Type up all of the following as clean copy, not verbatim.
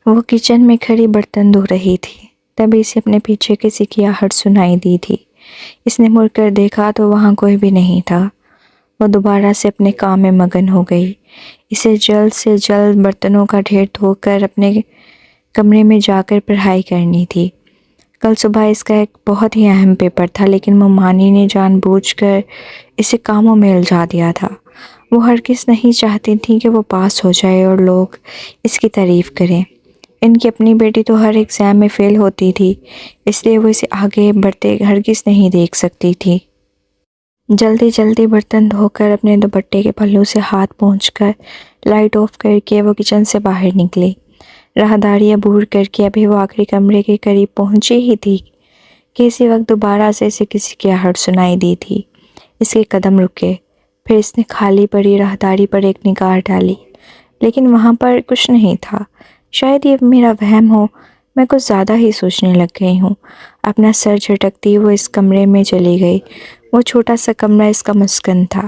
وہ کچن میں کھڑی برتن دھو رہی تھی، تبھی اسے اپنے پیچھے کسی کی آہٹ سنائی دی تھی۔ اس نے مڑ کر دیکھا تو وہاں کوئی بھی نہیں تھا۔ وہ دوبارہ سے اپنے کام میں مگن ہو گئی۔ اسے جلد سے جلد برتنوں کا ڈھیر دھو کر اپنے کمرے میں جا کر پڑھائی کرنی تھی۔ کل صبح اس کا ایک بہت ہی اہم پیپر تھا، لیکن مومانی نے جان بوجھ کر اسے کاموں میں الجھا دیا تھا۔ وہ ہرگز نہیں چاہتی تھی کہ وہ پاس ہو جائے اور لوگ اس کی تعریف کریں۔ ان کی اپنی بیٹی تو ہر ایگزام میں فیل ہوتی تھی، اس لیے وہ اسے آگے بڑھتے ہرگز نہیں دیکھ سکتی تھی۔ جلدی جلدی برتن دھو کر اپنے دوپٹے کے پلو سے ہاتھ پونچھ کر لائٹ آف کر کے وہ کچن سے باہر نکلی۔ راہداری عبور کر کے ابھی وہ آخری کمرے کے قریب پہنچی ہی تھی کہ اسی وقت دوبارہ سے اسے کسی کی آہٹ سنائی دی تھی۔ اس کے قدم رکے، پھر اس نے خالی پڑی راہداری پر ایک نگاہ ڈالی، لیکن وہاں پر کچھ نہیں تھا۔ شاید یہ میرا وہم ہو، میں کچھ زیادہ ہی سوچنے لگ گئی ہوں۔ اپنا سر جھٹکتی وہ اس کمرے میں چلی گئی۔ وہ چھوٹا سا کمرہ اس کا مسکن تھا،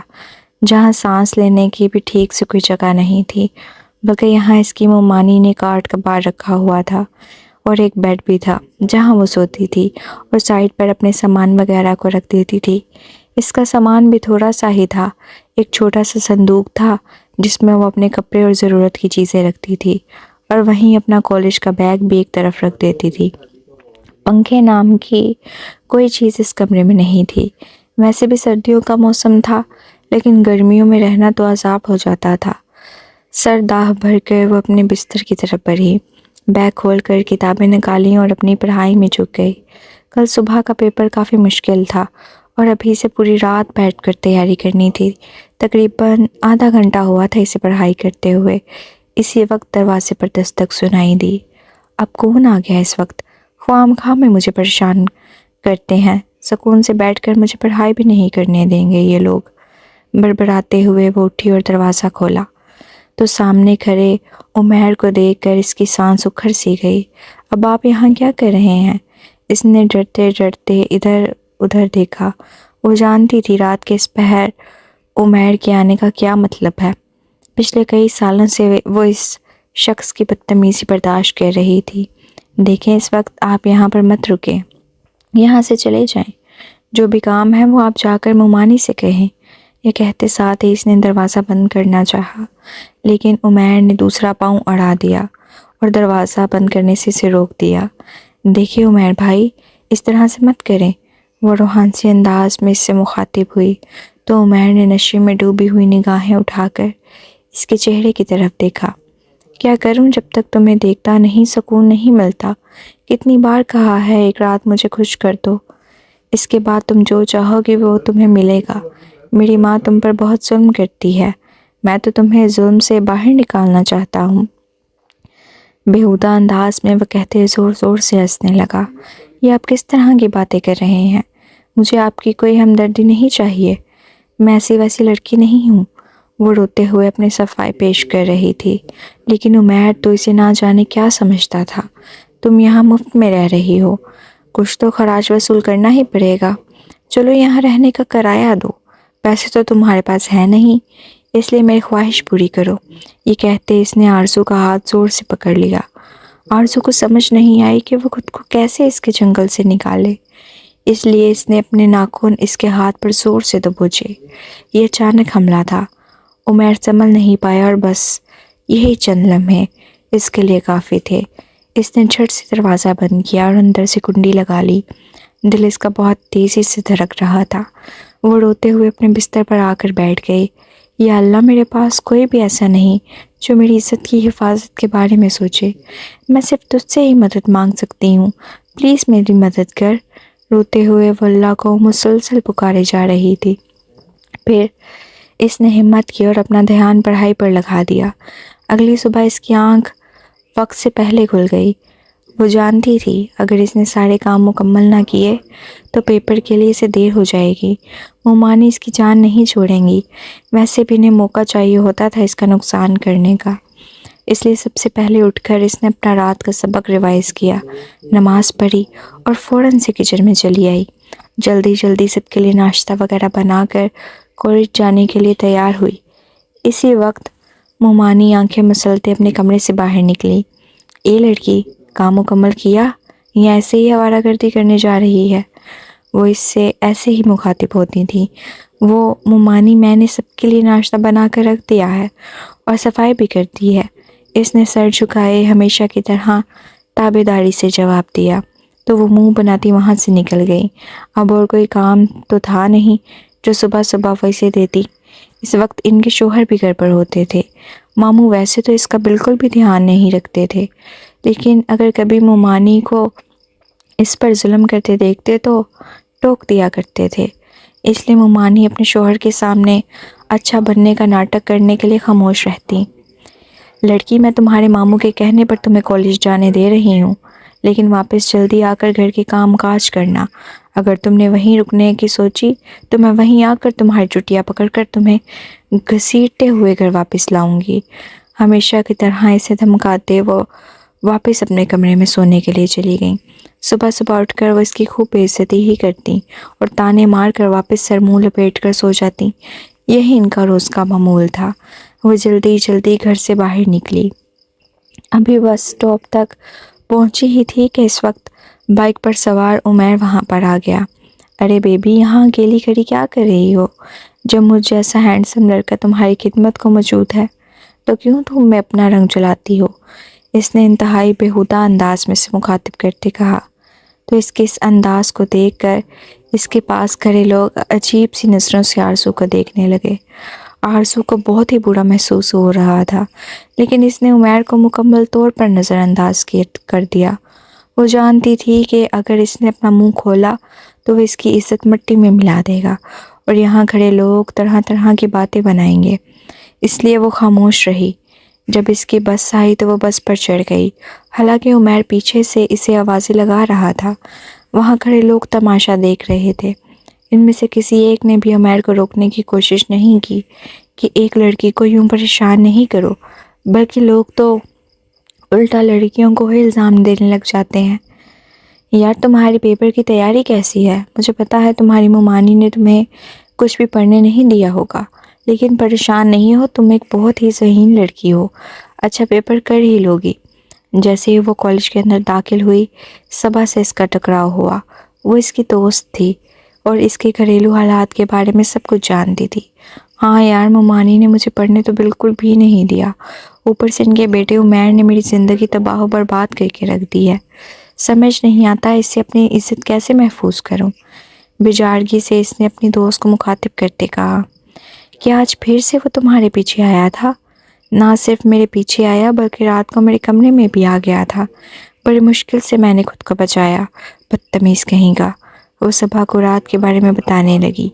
جہاں سانس لینے کی بھی ٹھیک سے کوئی جگہ نہیں تھی، بلکہ یہاں اس کی مومانی نے کاٹ کباڑ رکھا ہوا تھا، اور ایک بیڈ بھی تھا جہاں وہ سوتی تھی اور سائڈ پر اپنے سامان وغیرہ کو رکھ دیتی تھی۔ اس کا سامان بھی تھوڑا سا ہی تھا، ایک چھوٹا سا صندوق تھا جس میں وہ اپنے کپڑے اور ضرورت کی چیزیں رکھتی تھی، اور وہیں اپنا کالج کا بیگ بھی ایک طرف رکھ دیتی تھی۔ پنکھے نام کی کوئی چیز اس کمرے میں نہیں تھی۔ ویسے بھی سردیوں کا موسم تھا، لیکن گرمیوں میں رہنا تو عذاب ہو جاتا تھا۔ سر داہ بھر کر وہ اپنے بستر کی طرف بڑھی، بیگ کھول کر کتابیں نکالیں اور اپنی پڑھائی میں جھک گئی۔ کل صبح کا پیپر کافی مشکل تھا اور ابھی سے پوری رات بیٹھ کر تیاری کرنی تھی۔ تقریباً آدھا گھنٹہ ہوا تھا اسے پڑھائی کرتے ہوئے۔ اسی وقت دروازے پر دستک سنائی دی۔ اب کون آ گیا اس وقت؟ خواہ مخواہ میں مجھے پریشان کرتے ہیں، سکون سے بیٹھ کر مجھے پڑھائی بھی نہیں کرنے دیں گے یہ لوگ۔ بڑبڑاتے ہوئے وہ اٹھی اور دروازہ کھولا تو سامنے کھڑے عمیر کو دیکھ کر اس کی سانس اکھڑ سی گئی۔ اب آپ یہاں کیا کر رہے ہیں؟ اس نے ڈرتے ڈرتے ادھر ادھر دیکھا۔ وہ جانتی تھی رات کے اس پہر عمیر کے آنے کا کیا مطلب ہے۔ پچھلے کئی سالوں سے وہ اس شخص کی بدتمیزی برداشت کر رہی تھی۔ دیکھیں، اس وقت آپ یہاں پر مت رکیں، یہاں سے چلے جائیں۔ جو بھی کام ہے وہ آپ جا کر مومانی سے کہیں۔ یہ کہتے ساتھ ہی اس نے دروازہ بند کرنا چاہا، لیکن عمیر نے دوسرا پاؤں اڑا دیا اور دروازہ بند کرنے سے اسے روک دیا۔ دیکھیے عمیر بھائی، اس طرح سے مت کریں۔ وہ روحانسی انداز میں اس سے مخاطب ہوئی تو عمیر نے نشے میں ڈوبی ہوئی نگاہیں اٹھا کر اس کے چہرے کی طرف دیکھا۔ کیا کروں جب تک تمہیں دیکھتا نہیں سکون نہیں ملتا؟ کتنی بار کہا ہے ایک رات مجھے خوش کر دو، اس کے بعد تم جو چاہو گے وہ تمہیں ملے گا۔ میری ماں تم پر بہت ظلم کرتی ہے، میں تو تمہیں ظلم سے باہر نکالنا چاہتا ہوں۔ بیہودہ انداز میں وہ کہتے زور زور سے ہنسنے لگا۔ یہ آپ کس طرح کی باتیں کر رہے ہیں؟ مجھے آپ کی کوئی ہمدردی نہیں چاہیے، میں ایسی ویسی لڑکی نہیں ہوں۔ وہ روتے ہوئے اپنی صفائی پیش کر رہی تھی، لیکن عمیر تو اسے نہ جانے کیا سمجھتا تھا۔ تم یہاں مفت میں رہ رہی ہو، کچھ تو خراج وصول کرنا ہی پڑے گا۔ چلو یہاں رہنے کا کرایہ دو، پیسے تو تمہارے پاس ہے نہیں، اس لیے میری خواہش پوری کرو۔ یہ کہتے اس نے آرزو کا ہاتھ زور سے پکڑ لیا۔ آرزو کو سمجھ نہیں آئی کہ وہ خود کو کیسے اس کے جنگل سے نکالے، اس لیے اس نے اپنے ناخن اس کے ہاتھ پر زور سے دبوچے۔ یہ اچانک حملہ تھا، عمیر سنبھل نہیں پایا اور بس یہی چند لمحے اس کے لیے کافی تھے۔ اس نے جھٹ سے دروازہ بند کیا اور اندر سے کنڈی لگا لی۔ دل اس کا بہت تیزی سے دھڑک رہا تھا۔ وہ روتے ہوئے اپنے بستر پر آ کر بیٹھ گئی۔ یا اللہ، میرے پاس کوئی بھی ایسا نہیں جو میری عزت کی حفاظت کے بارے میں سوچے۔ میں صرف تجھ سے ہی مدد مانگ سکتی ہوں، پلیز میری مدد کر۔ روتے ہوئے وہ اللہ کو مسلسل پکارے جا رہی تھی۔ پھر اس نے ہمت کی اور اپنا دھیان پڑھائی پر لگا دیا۔ اگلی صبح اس کی آنکھ وقت سے پہلے کھل گئی۔ وہ جانتی تھی اگر اس نے سارے کام مکمل نہ کیے تو پیپر کے لیے اسے دیر ہو جائے گی۔ مومانی اس کی جان نہیں چھوڑیں گی، ویسے بھی انہیں موقع چاہیے ہوتا تھا اس کا نقصان کرنے کا۔ اس لیے سب سے پہلے اٹھ کر اس نے اپنا رات کا سبق ریوائز کیا، نماز پڑھی اور فوراً سے کچن میں چلی آئی۔ جلدی جلدی سب کے لیے ناشتہ وغیرہ بنا کر کالج جانے کے لیے تیار ہوئی۔ اسی وقت مومانی آنکھیں مسلتے اپنے کمرے سے باہر نکلی۔ اے لڑکی، کام مکمل کیا یا ایسے ہی آوارہ گردی کرنے جا رہی ہے؟ وہ اس سے ایسے ہی مخاطب ہوتی تھی۔ وہ مومانی، میں نے سب کے لیے ناشتہ بنا کر رکھ دیا ہے اور صفائی بھی کر دی ہے۔ اس نے سر جھکائے ہمیشہ کی طرح تابع داری سے جواب دیا، تو وہ منہ بناتی وہاں سے نکل گئی۔ اب اور کوئی کام تو تھا نہیں جو صبح صبح وہ اسے دیتی۔ اس وقت ان کے شوہر بھی گھر پر ہوتے تھے۔ ماموں ویسے تو اس کا بالکل بھی دھیان نہیں رکھتے تھے، لیکن اگر کبھی مومانی کو اس پر ظلم کرتے دیکھتے تو ٹوک دیا کرتے تھے۔ اس لیے مومانی اپنے شوہر کے سامنے اچھا بننے کا ناٹک کرنے کے لیے خاموش رہتی۔ لڑکی، میں تمہارے ماموں کے کہنے پر تمہیں کالج جانے دے رہی ہوں، لیکن واپس جلدی آ کر گھر کے کام کاج کرنا۔ اگر تم نے وہیں رکنے کی سوچی تو میں وہیں آ کر تمہاری چٹیاں پکڑ کر تمہیں گھسیٹتے ہوئے گھر واپس لاؤں گی۔ ہمیشہ کی طرح اسے دھمکاتے وہ واپس اپنے کمرے میں سونے کے لیے چلی گئیں۔ صبح صبح اٹھ کر وہ اس کی خوب بے عزتی ہی کرتی اور تانے مار کر واپس سر منہ لپیٹ کر سو جاتی۔ یہی ان کا روز کا معمول تھا۔ وہ جلدی جلدی گھر سے باہر نکلی۔ ابھی بس اسٹاپ تک پہنچی ہی تھی کہ اس وقت بائک پر سوار عمیر وہاں پر آ گیا۔ ارے بیبی، یہاں اکیلی کھڑی کیا کر رہی ہو؟ جب مجھ جیسا ہینڈسم لڑکا تمہاری خدمت کو موجود ہے تو کیوں تم میں اپنا رنگ جلاتی ہو؟ اس نے انتہائی بیہودہ انداز میں سے مخاطب کرتے کہا۔ تو اس کے اس انداز کو دیکھ کر اس کے پاس کھڑے لوگ عجیب سی نظروں سے آرزو کو دیکھنے لگے۔ آرزو کو بہت ہی برا محسوس ہو رہا تھا، لیکن اس نے عمیر کو مکمل طور پر نظر انداز کر دیا۔ وہ جانتی تھی کہ اگر اس نے اپنا منہ کھولا تو وہ اس کی عزت مٹی میں ملا دے گا اور یہاں کھڑے لوگ طرح طرح کی باتیں بنائیں گے۔ اس لیے وہ خاموش رہی۔ جب اس کی بس آئی تو وہ بس پر چڑھ گئی، حالانکہ عمیر پیچھے سے اسے آوازیں لگا رہا تھا۔ وہاں کھڑے لوگ تماشا دیکھ رہے تھے۔ ان میں سے کسی ایک نے بھی عمیر کو روکنے کی کوشش نہیں کی کہ ایک لڑکی کو یوں پریشان نہیں کرو، بلکہ لوگ تو الٹا لڑکیوں کو ہی الزام دینے لگ جاتے ہیں۔ یار، تمہاری پیپر کی تیاری کیسی ہے؟ مجھے پتا ہے تمہاری مومانی نے تمہیں کچھ بھی پڑھنے نہیں دیا ہوگا، لیکن پریشان نہیں ہو، تم ایک بہت ہی ذہین لڑکی ہو، اچھا پیپر کر ہی لوگی۔ جیسے ہی وہ کالج کے اندر داخل ہوئی، صبا سے اس کا ٹکراؤ ہوا۔ وہ اس کی دوست تھی اور اس کے گھریلو حالات کے بارے میں سب کچھ جانتی تھی۔ ہاں یار، مومانی نے مجھے پڑھنے تو بالکل بھی نہیں دیا، اوپر سے ان کے بیٹے عمیر نے میری زندگی تباہ و برباد کر کے رکھ دی ہے۔ سمجھ نہیں آتا اس سے اپنی عزت کیسے محفوظ کروں۔ بجارگی سے اس نے اپنی دوست کو مخاطب کرتے کہا کہ آج پھر سے وہ تمہارے پیچھے آیا تھا؟ نہ صرف میرے پیچھے آیا بلکہ رات کو میرے کمرے میں بھی آ گیا تھا۔ بڑی مشکل سے میں نے خود کو بچایا، بدتمیز کہیں گا۔ وہ صبا کو رات کے بارے میں بتانے لگی،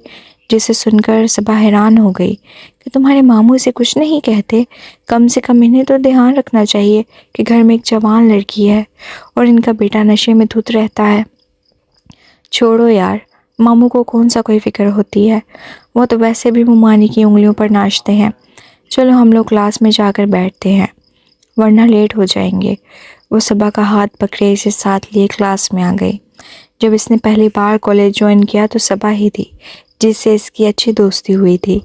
جسے سن کر صبا حیران ہو گئی کہ تمہارے ماموں اسے کچھ نہیں کہتے؟ کم سے کم انہیں تو دھیان رکھنا چاہیے کہ گھر میں ایک جوان لڑکی ہے اور ان کا بیٹا نشے میں دھت رہتا ہے۔ چھوڑو یار، ماموں کو کون سا کوئی فکر ہوتی ہے، وہ تو ویسے بھی مومانی کی انگلیوں پر ناچتے ہیں۔ چلو ہم لوگ کلاس میں جا کر بیٹھتے ہیں، ورنہ لیٹ ہو جائیں گے۔ وہ صبا کا ہاتھ پکڑے اسے ساتھ لیے کلاس میں آ گئی۔ جب اس نے پہلی بار کالج جوائن کیا تو صبا ہی تھی جس سے اس کی اچھی دوستی ہوئی تھی،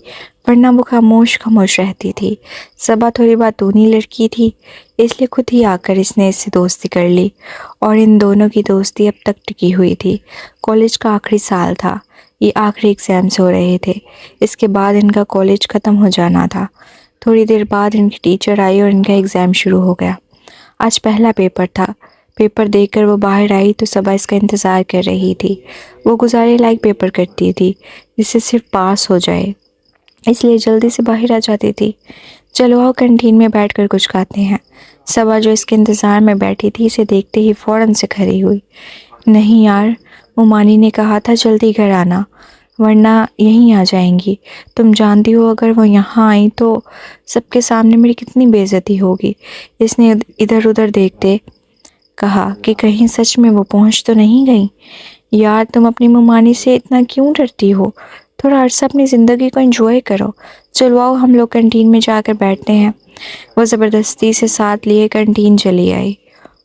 ورنہ وہ خاموش رہتی تھی۔ صبا تھوڑی باتونی لڑکی تھی، اس لیے خود ہی آ کر اس نے اس سے دوستی کر لی اور ان دونوں کی دوستی اب تک ٹکی ہوئی تھی۔ کالج کا آخری سال تھا، یہ آخری ایگزامز ہو رہے تھے، اس کے بعد ان کا کالج ختم ہو جانا تھا۔ تھوڑی دیر بعد ان کی ٹیچر آئی اور ان کا ایگزام شروع ہو گیا۔ آج پہلا پیپر تھا۔ پیپر دے کر وہ باہر آئی تو صبا اس کا انتظار کر رہی تھی۔ وہ گزارے لائق پیپر کرتی تھی جس سے صرف پاس ہو جائے، اس لیے جلدی سے باہر آ جاتی تھی۔ چلو آؤ کینٹین میں بیٹھ کر کچھ کھاتے ہیں۔ صبا جو اس کے انتظار میں بیٹھی تھی اسے دیکھتے ہی فوراً سے کھڑی ہوئی۔ نہیں یار، مومانی نے کہا تھا جلدی گھر آنا، ورنہ یہیں آ جائیں گی۔ تم جانتی ہو اگر وہ یہاں آئیں تو سب کے سامنے میری کتنی بے عزتی ہوگی۔ اس نے ادھر ادھر دیکھتے کہا کہ کہیں سچ میں وہ پہنچ تو نہیں گئی۔ یار، تم اپنی مومانی سے اتنا کیوں ڈرتی ہو؟ تھوڑا عرصہ اپنی زندگی کو انجوائے کرو۔ چلو آؤ ہم لوگ کینٹین میں جا کر بیٹھتے ہیں۔ وہ زبردستی سے ساتھ لیے کینٹین چلی آئی۔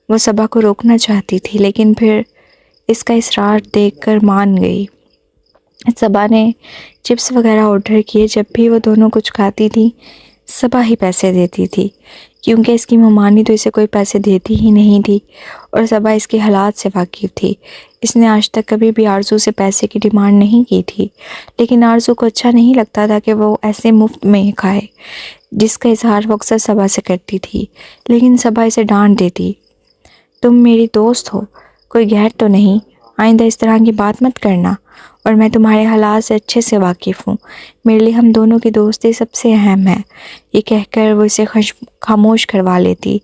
وہ صبا کو روکنا چاہتی تھی لیکن پھر اس کا اصرار دیکھ کر مان گئی۔ صبا نے چپس وغیرہ آرڈر کیے۔ جب بھی وہ دونوں کچھ کھاتی تھی صبا ہی پیسے دیتی تھی کیونکہ اس کی ممانی تو اسے کوئی پیسے دیتی ہی نہیں تھی اور صبا اس کے حالات سے واقف تھی۔ اس نے آج تک کبھی بھی آرزو سے پیسے کی ڈیمانڈ نہیں کی تھی، لیکن آرزو کو اچھا نہیں لگتا تھا کہ وہ ایسے مفت میں کھائے، جس کا اظہار وہ اکثر صبا سے کرتی تھی، لیکن صبا اسے ڈانٹ دیتی۔ تم میری دوست ہو، کوئی غیر تو نہیں، آئندہ اس طرح کی بات مت کرنا، اور میں تمہارے حالات سے اچھے سے واقف ہوں، میرے لیے ہم دونوں کی دوستی سب سے اہم ہے۔ یہ کہہ کر وہ اسے خاموش کروا لیتی۔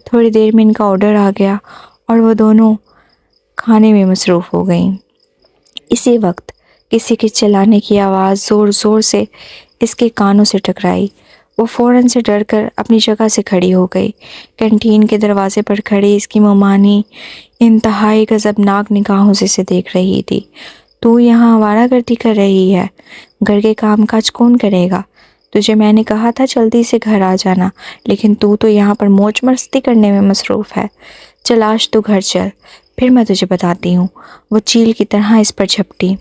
تھوڑی دیر میں ان کا آرڈر آ گیا اور وہ دونوں کھانے میں مصروف ہو گئیں۔ اسی وقت کسی کے چلانے کی آواز زور زور سے اس کے کانوں سے ٹکرائی۔ وہ فوراً سے ڈر کر اپنی جگہ سے کھڑی ہو گئی۔ کینٹین کے دروازے پر کھڑی اس کی ممانی انتہائی غضبناک نگاہوں سے اسے دیکھ رہی تھی۔ تو یہاں آوارہ گردی کر رہی ہے؟ گھر کے کام کاج کون کرے گا؟ تجھے میں نے کہا تھا جلدی سے گھر آ جانا، لیکن تو یہاں پر موج مستی کرنے میں مصروف ہے۔ چل آج تو گھر چل، پھر میں تجھے بتاتی ہوں۔ وہ چیل کی طرح اس پر جھپٹی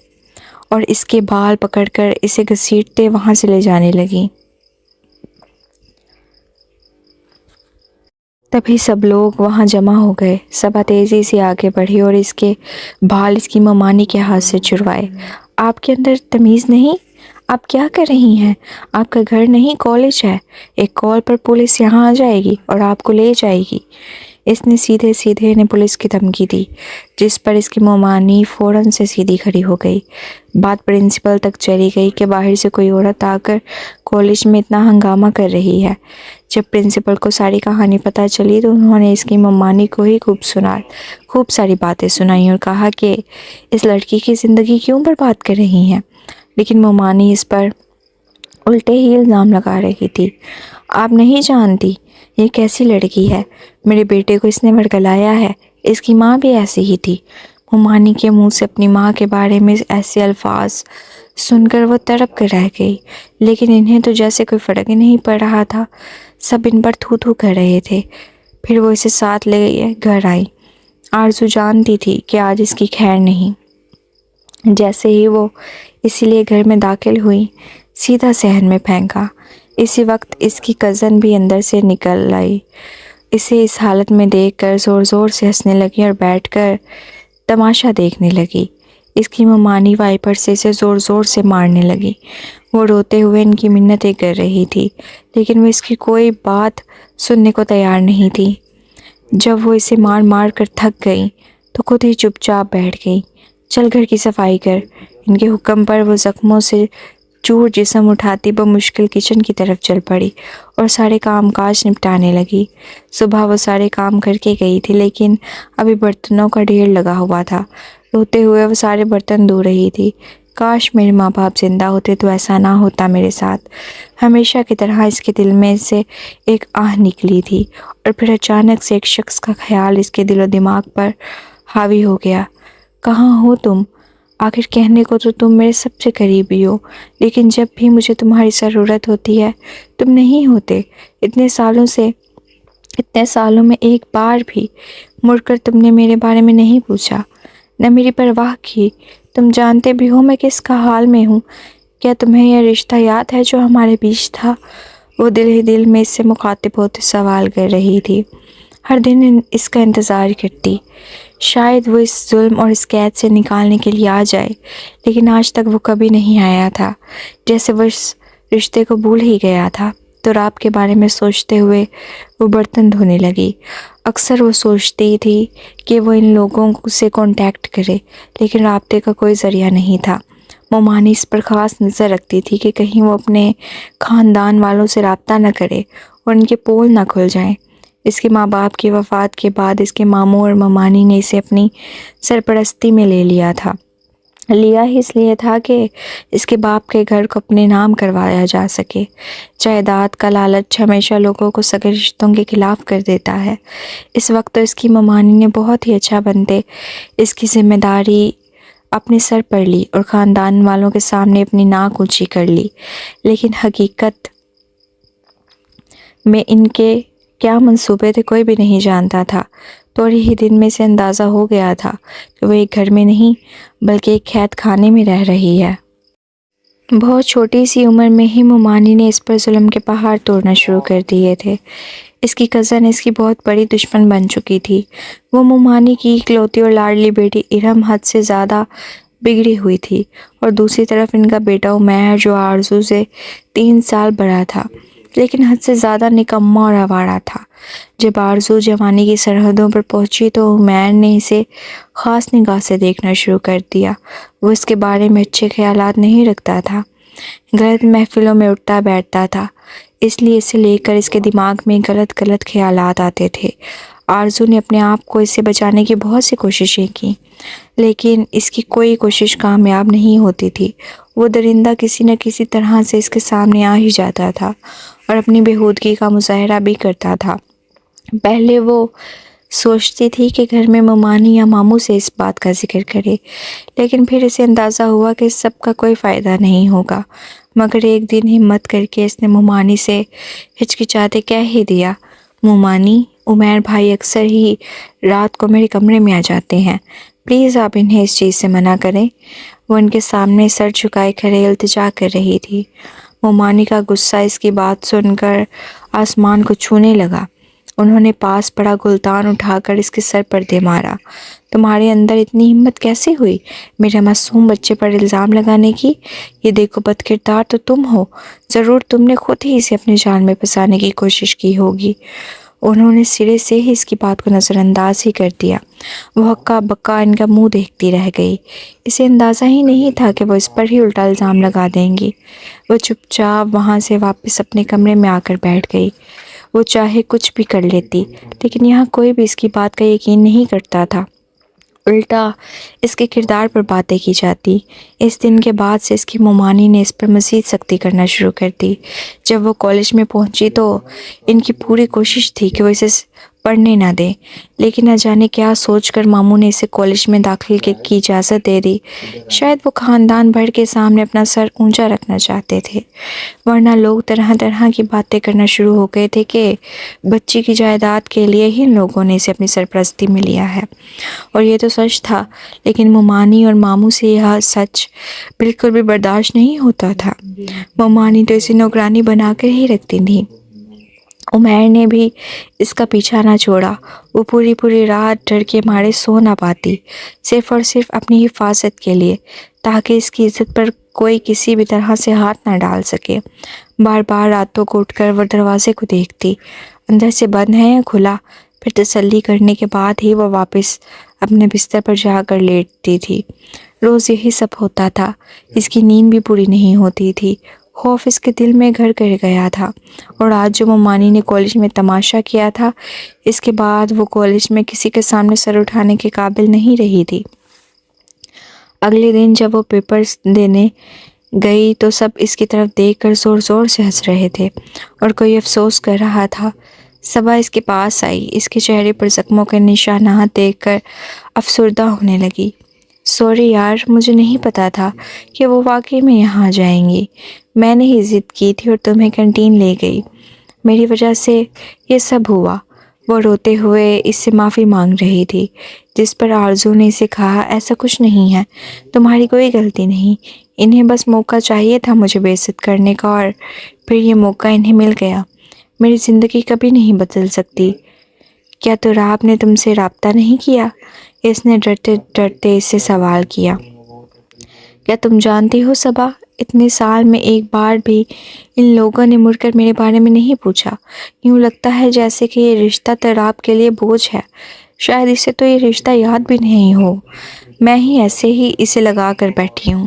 اور اس کے بال پکڑ کر اسے گھسیٹتے وہاں سے لے جانے لگی۔ تبھی سب لوگ وہاں جمع ہو گئے۔ صبا تیزی سے آگے بڑھی اور اس کے بال اس کی ممانی کے ہاتھ سے چھڑوائے۔ آپ کے اندر تمیز نہیں؟ آپ کیا کر رہی ہیں؟ آپ کا گھر نہیں کالج ہے۔ ایک کال پر پولیس یہاں آ جائے گی اور آپ کو لے جائے گی۔ اس نے سیدھے سیدھے انہیں پولیس کی دھمکی دی، جس پر اس کی ممانی فوراً سے سیدھی کھڑی ہو گئی۔ بات پرنسپل تک چلی گئی کہ باہر سے کوئی عورت آ کر کالج میں اتنا ہنگامہ کر رہی ہے۔ جب پرنسپل کو ساری کہانی پتہ چلی تو انہوں نے اس کی ممانی کو ہی خوب ساری باتیں سنائیں اور کہا کہ اس لڑکی کی زندگی کیوں برباد کر رہی ہیں، لیکن ممانی اس پر الٹے ہی الزام لگا رہی تھی۔ آپ نہیں جانتی یہ کیسی لڑکی ہے، میرے بیٹے کو اس نے ورگلایا ہے، اس کی ماں بھی ایسی ہی تھی۔ ممانی کے منہ سے اپنی ماں کے بارے میں ایسے الفاظ سن کر وہ تڑپ کر رہ گئی، لیکن انہیں تو جیسے کوئی فرق ہی نہیں پڑ رہا تھا۔ سب ان پر تھو تھو کر رہے تھے۔ پھر وہ اسے ساتھ لے گھر آئی۔ آرزو جانتی تھی کہ آج اس کی خیر نہیں۔ جیسے ہی وہ اسی لیے گھر میں داخل ہوئی، سیدھا صحن میں پھینکا۔ اسی وقت اس کی کزن بھی اندر سے نکل آئی۔ اسے اس حالت میں دیکھ کر زور زور سے ہنسنے لگی اور بیٹھ کر تماشا دیکھنے لگی۔ اس کی ممانی وائپر سے اسے زور زور سے مارنے لگی۔ وہ روتے ہوئے ان کی منتیں کر رہی تھی، لیکن وہ اس کی کوئی بات سننے کو تیار نہیں تھی۔ جب وہ اسے مار مار کر تھک گئی تو خود ہی چپ چاپ بیٹھ گئی۔ چل گھر کی صفائی کر۔ ان کے حکم پر وہ زخموں سے چور جسم اٹھاتی بمشکل کچن کی طرف چل پڑی اور سارے کام کاج نپٹانے لگی۔ صبح وہ سارے کام کر کے گئی تھی، لیکن ابھی برتنوں کا ڈھیر لگا ہوا تھا۔ روتے ہوئے وہ سارے برتن دھو رہی تھی۔ کاش میرے ماں باپ زندہ ہوتے تو ایسا نہ ہوتا میرے ساتھ، ہمیشہ کی طرح اس کے دل میں سے ایک آہ نکلی تھی، اور پھر اچانک سے ایک شخص کا خیال اس کے دل و دماغ پر حاوی ہو گیا۔ کہاں ہو تم؟ آخر کہنے کو تو تم میرے سب سے قریبی ہو، لیکن جب بھی مجھے تمہاری ضرورت ہوتی ہے تم نہیں ہوتے۔ اتنے سالوں میں ایک بار بھی مڑ کر تم نے میرے بارے میں نہیں پوچھا، نہ میری پرواہ کی۔ تم جانتے بھی ہو میں کس کا حال میں ہوں۔ کیا تمہیں یہ رشتہ یاد ہے جو ہمارے بیچ تھا؟ وہ دل ہی دل میں اس سے مخاطب ہوتے سوال کر رہی تھی۔ ہر دن اس کا انتظار کرتی، شاید وہ اس ظلم اور اس قید سے نکالنے کے لیے آ جائے، لیکن آج تک وہ کبھی نہیں آیا تھا۔ جیسے وہ اس رشتے کو بھول ہی گیا تھا۔ تو رات کے بارے میں سوچتے ہوئے وہ برتن دھونے لگی۔ اکثر وہ سوچتی تھی کہ وہ ان لوگوں سے کانٹیکٹ کرے، لیکن رابطے کا کوئی ذریعہ نہیں تھا۔ ممانی اس پر خاص نظر رکھتی تھی کہ کہیں وہ اپنے خاندان والوں سے رابطہ نہ کرے اور ان کے پول نہ کھل جائیں۔ اس کے ماں باپ کی وفات کے بعد اس کے ماموں اور ممانی نے اسے اپنی سرپرستی میں لے لیا ہی اس لیے تھا کہ اس کے باپ کے گھر کو اپنے نام کروایا جا سکے۔ جائیداد کا لالچ ہمیشہ لوگوں کو سگے رشتوں کے خلاف کر دیتا ہے۔ اس وقت تو اس کی ممانی نے بہت ہی اچھا بنتے اس کی ذمہ داری اپنے سر پر لی اور خاندان والوں کے سامنے اپنی ناک اونچی کر لی، لیکن حقیقت میں ان کے کیا منصوبے تھے کوئی بھی نہیں جانتا تھا۔ تھوڑے ہی دن میں سے اندازہ ہو گیا تھا کہ وہ ایک گھر میں نہیں بلکہ ایک قید خانے میں رہ رہی ہے۔ بہت چھوٹی سی عمر میں ہی مومانی نے اس پر ظلم کے پہاڑ توڑنا شروع کر دیے تھے۔ اس کی کزن اس کی بہت بڑی دشمن بن چکی تھی۔ وہ مومانی کی اکلوتی اور لاڈلی بیٹی ارم حد سے زیادہ بگڑی ہوئی تھی، اور دوسری طرف ان کا بیٹا عمیر جو آرزو سے 3 سال بڑا تھا، لیکن حد سے زیادہ نکما اور آوارہ تھا۔ جب آرزو جوانی کی سرحدوں پر پہنچی تو عمیر نے اسے خاص نگاہ سے دیکھنا شروع کر دیا۔ وہ اس کے بارے میں اچھے خیالات نہیں رکھتا تھا، غلط محفلوں میں اٹھتا بیٹھتا تھا، اس لیے اسے لے کر اس کے دماغ میں غلط خیالات آتے تھے۔ آرزو نے اپنے آپ کو اس سے بچانے کی بہت سی کوششیں کی، لیکن اس کی کوئی کوشش کامیاب نہیں ہوتی تھی۔ وہ درندہ کسی نہ کسی طرح سے اس کے سامنے آ ہی جاتا تھا اور اپنی بےہودگی کا مظاہرہ بھی کرتا تھا۔ پہلے وہ سوچتی تھی کہ گھر میں مومانی یا ماموں سے اس بات کا ذکر کرے، لیکن پھر اسے اندازہ ہوا کہ اس سب کا کوئی فائدہ نہیں ہوگا۔ مگر ایک دن ہمت کر کے اس نے مومانی سے ہچکچاتے کہہ ہی دیا، مومانی، عمیر بھائی اکثر ہی رات کو میرے کمرے میں آ جاتے ہیں، پلیز آپ انہیں اس چیز سے منع کریں۔ وہ ان کے سامنے سر جھکائے کھڑے التجا کر رہی تھی۔ مومانی کا غصہ اس کی بات سن کر آسمان کو چھونے لگا۔ انہوں نے پاس پڑا گلدان اٹھا کر اس کے سر پر دے مارا۔ تمہارے اندر اتنی ہمت کیسے ہوئی میرے معصوم بچے پر الزام لگانے کی؟ یہ دیکھو بد کردار تو تم ہو، ضرور تم نے خود ہی اسے اپنے جال میں پھنسانے کی کوشش کی ہوگی۔ انہوں نے سرے سے ہی اس کی بات کو نظر انداز ہی کر دیا۔ وہ ہکا بکا ان کا منہ دیکھتی رہ گئی۔ اسے اندازہ ہی نہیں تھا کہ وہ اس پر ہی الٹا الزام لگا دیں گی۔ وہ چپ چاپ وہاں سے واپس اپنے کمرے میں آ کر بیٹھ گئی۔ وہ چاہے کچھ بھی کر لیتی، لیکن یہاں کوئی بھی اس کی بات کا یقین نہیں کرتا تھا، الٹا اس کے کردار پر باتیں کی جاتی۔ اس دن کے بعد سے اس کی مومانی نے اس پر مزید سختی کرنا شروع کر دی۔ جب وہ کالج میں پہنچی تو ان کی پوری کوشش تھی کہ وہ اسے پڑھنے نہ دیں، لیکن نہ جانے کیا سوچ کر ماموں نے اسے کالج میں داخل کی اجازت دے دی۔ شاید وہ خاندان بھر کے سامنے اپنا سر اونچا رکھنا چاہتے تھے، ورنہ لوگ طرح طرح کی باتیں کرنا شروع ہو گئے تھے کہ بچی کی جائیداد کے لیے ہی ان لوگوں نے اسے اپنی سرپرستی میں لیا ہے۔ اور یہ تو سچ تھا، لیکن مومانی اور ماموں سے یہ سچ بالکل بھی برداشت نہیں ہوتا تھا۔ مومانی تو اسے نوکرانی بنا کر ہی رکھتی تھی۔ عمیر نے بھی اس کا پیچھا نہ چھوڑا۔ وہ پوری رات ڈر کے مارے سو نہ پاتی، صرف اور صرف اپنی حفاظت کے لیے، تاکہ اس کی عزت پر کوئی کسی بھی طرح سے ہاتھ نہ ڈال سکے۔ بار بار راتوں کو اٹھ کر وہ دروازے کو دیکھتی، اندر سے بند ہے یا کھلا، پھر تسلی کرنے کے بعد ہی وہ واپس اپنے بستر پر جا کر لیٹتی تھی۔ روز یہی سب ہوتا تھا، اس کی نیند بھی پوری نہیں ہوتی تھی۔ خوف اس کے دل میں گھر کر گیا تھا، اور آج جو مومانی نے کالج میں تماشا کیا تھا، اس کے بعد وہ کالج میں کسی کے سامنے سر اٹھانے کے قابل نہیں رہی تھی۔ اگلے دن جب وہ پیپرز دینے گئی تو سب اس کی طرف دیکھ کر زور زور سے ہنس رہے تھے، اور کوئی افسوس کر رہا تھا۔ صبا اس کے پاس آئی، اس کے چہرے پر زخموں کے نشانات دیکھ کر افسردہ ہونے لگی۔ سوری یار، مجھے نہیں پتا تھا کہ وہ واقعی میں یہاں جائیں گی۔ میں نے ہی ضد کی تھی اور تمہیں کینٹین لے گئی، میری وجہ سے یہ سب ہوا۔ وہ روتے ہوئے اس سے معافی مانگ رہی تھی، جس پر آرزو نے اسے کہا، ایسا کچھ نہیں ہے، تمہاری کوئی غلطی نہیں، انہیں بس موقع چاہیے تھا مجھے بے عزت کرنے کا، اور پھر یہ موقع انہیں مل گیا۔ میری زندگی کبھی نہیں بدل سکتی۔ کیا تو راب نے تم سے رابطہ نہیں کیا؟ اس نے ڈرتے ڈرتے اس سے سوال کیا۔ کیا تم جانتی ہو صبا، اتنے سال میں ایک بار بھی ان لوگوں نے مڑ کر میرے بارے میں نہیں پوچھا۔ یوں لگتا ہے جیسے کہ یہ رشتہ تراب کے لیے بوجھ ہے، شاید اسے تو یہ رشتہ یاد بھی نہیں ہو، میں ہی ایسے ہی اسے لگا کر بیٹھی ہوں۔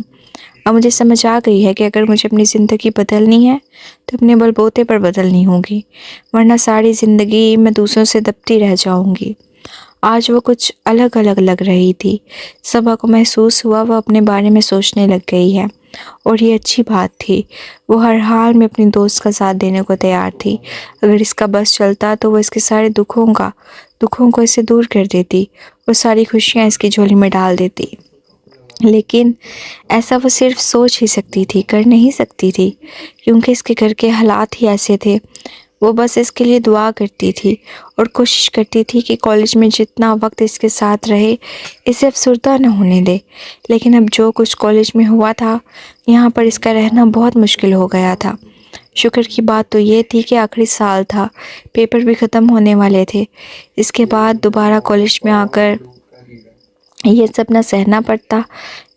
اب مجھے سمجھ آ گئی ہے کہ اگر مجھے اپنی زندگی بدلنی ہے تو اپنے بل بوتے پر بدلنی ہوگی، ورنہ ساری زندگی میں دوسروں سے دبتی رہ جاؤں گی۔ آج وہ کچھ الگ لگ رہی تھی۔ صبا کو محسوس ہوا وہ اپنے بارے میں سوچنے لگ گئی ہے، اور یہ اچھی بات تھی۔ وہ ہر حال میں اپنی دوست کا ساتھ دینے کو تیار تھی۔ اگر اس کا بس چلتا تو وہ اس کے سارے دکھوں کو اس سے دور کر دیتی اور ساری خوشیاں اس کی جھولی میں ڈال دیتی، لیکن ایسا وہ صرف سوچ ہی سکتی تھی، کر نہیں سکتی تھی، کیونکہ اس کے گھر کے حالات ہی ایسے تھے۔ وہ بس اس کے لیے دعا کرتی تھی اور کوشش کرتی تھی کہ کالج میں جتنا وقت اس کے ساتھ رہے اسے افسردہ نہ ہونے دے، لیکن اب جو کچھ کالج میں ہوا تھا یہاں پر اس کا رہنا بہت مشکل ہو گیا تھا۔ شکر کی بات تو یہ تھی کہ آخری سال تھا، پیپر بھی ختم ہونے والے تھے۔ اس کے بعد دوبارہ کالج میں آ کر یہ سب نہ سہنا پڑتا،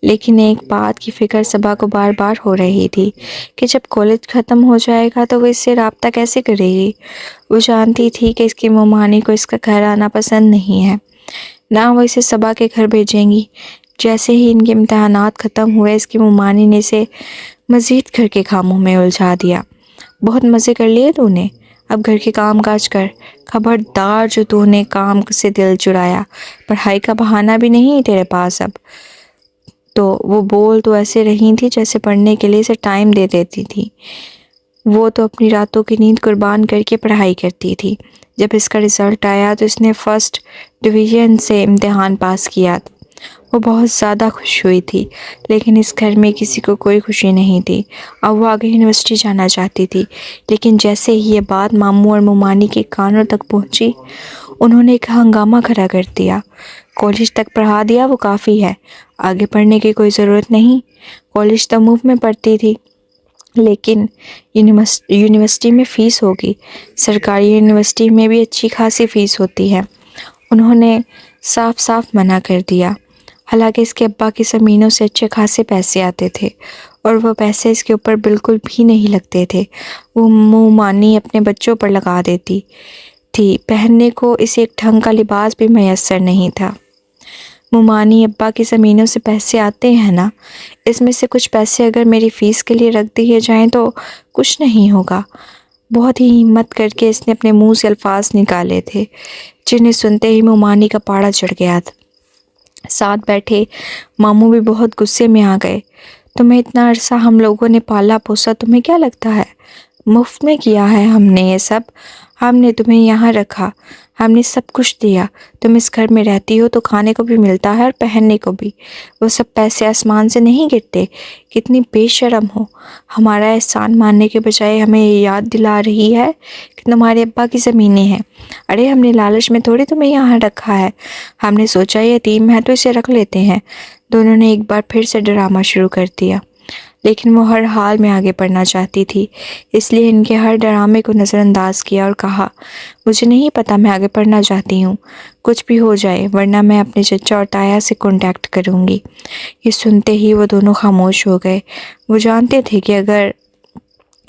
لیکن ایک بات کی فکر صبا کو بار بار ہو رہی تھی کہ جب کالج ختم ہو جائے گا تو وہ اس سے رابطہ کیسے کرے گی۔ وہ جانتی تھی کہ اس کی مومانی کو اس کا گھر آنا پسند نہیں ہے، نہ وہ اسے صبا کے گھر بھیجیں گی۔ جیسے ہی ان کے امتحانات ختم ہوئے اس کی مومانی نے اسے مزید گھر کے کاموں میں الجھا دیا۔ بہت مزے کر لیے تو نے، اب گھر کے کام کاج کر، خبردار جو تو نے کام سے دل چرایا، پڑھائی کا بہانہ بھی نہیں تیرے پاس اب۔ تو وہ بول تو ایسے رہی تھی جیسے پڑھنے کے لیے اسے ٹائم دے دیتی تھی۔ وہ تو اپنی راتوں کی نیند قربان کر کے پڑھائی کرتی تھی۔ جب اس کا رزلٹ آیا تو اس نے فرسٹ ڈویژن سے امتحان پاس کیا۔ وہ بہت زیادہ خوش ہوئی تھی، لیکن اس گھر میں کسی کو کوئی خوشی نہیں تھی۔ اب وہ آگے یونیورسٹی جانا چاہتی تھی، لیکن جیسے ہی یہ بات ماموں اور مومانی کے کانوں تک پہنچی انہوں نے ایک ہنگامہ کھڑا کر دیا۔ کالج تک پڑھا دیا وہ کافی ہے، آگے پڑھنے کی کوئی ضرورت نہیں۔ کالج تو مفت میں پڑھتی تھی، لیکن یونیورسٹی میں فیس ہوگی۔ سرکاری یونیورسٹی میں بھی اچھی خاصی فیس ہوتی ہے۔ انہوں نے صاف صاف منع کر دیا۔ حالانکہ اس کے ابا کی زمینوں سے اچھے خاصے پیسے آتے تھے اور وہ پیسے اس کے اوپر بالکل بھی نہیں لگتے تھے، وہ مومانی اپنے بچوں پر لگا دیتی تھی۔ پہننے کو اسے ایک ڈھنگ کا لباس بھی میسر نہیں تھا۔ مومانی ابا کی زمینوں سے پیسے آتے ہیں نا، اس میں سے کچھ پیسے اگر میری فیس کے لیے رکھ دیے جائیں تو کچھ نہیں ہوگا۔ بہت ہی ہمت کر کے اس نے اپنے منہ سے الفاظ نکالے تھے جنہیں سنتے ہی مومانی کا پاڑا چڑھ گیا تھا۔ ساتھ بیٹھے ماموں بھی بہت غصے میں آ گئے۔ تمہیں اتنا عرصہ ہم لوگوں نے پالا پوسا، تمہیں کیا لگتا ہے مفت میں کیا ہے ہم نے یہ سب؟ ہم نے تمہیں یہاں رکھا، ہم نے سب کچھ دیا، تم اس گھر میں رہتی ہو تو کھانے کو بھی ملتا ہے اور پہننے کو بھی۔ وہ سب پیسے آسمان سے نہیں گرتے۔ کتنی بے شرم ہو، ہمارا احسان ماننے کے بجائے ہمیں یہ یاد دلا رہی ہے کہ تمہارے ابا کی زمینیں ہیں۔ ارے ہم نے لالچ میں تھوڑی تمہیں یہاں رکھا ہے، ہم نے سوچا یہ یتیم ہے تو اسے رکھ لیتے ہیں۔ دونوں نے ایک بار پھر سے ڈرامہ شروع کر دیا، لیکن وہ ہر حال میں آگے بڑھنا چاہتی تھی، اس لیے ان کے ہر ڈرامے کو نظر انداز کیا اور کہا مجھے نہیں پتا، میں آگے بڑھنا چاہتی ہوں، کچھ بھی ہو جائے، ورنہ میں اپنے چچا اور تایا سے کانٹیکٹ کروں گی۔ یہ سنتے ہی وہ دونوں خاموش ہو گئے۔ وہ جانتے تھے کہ اگر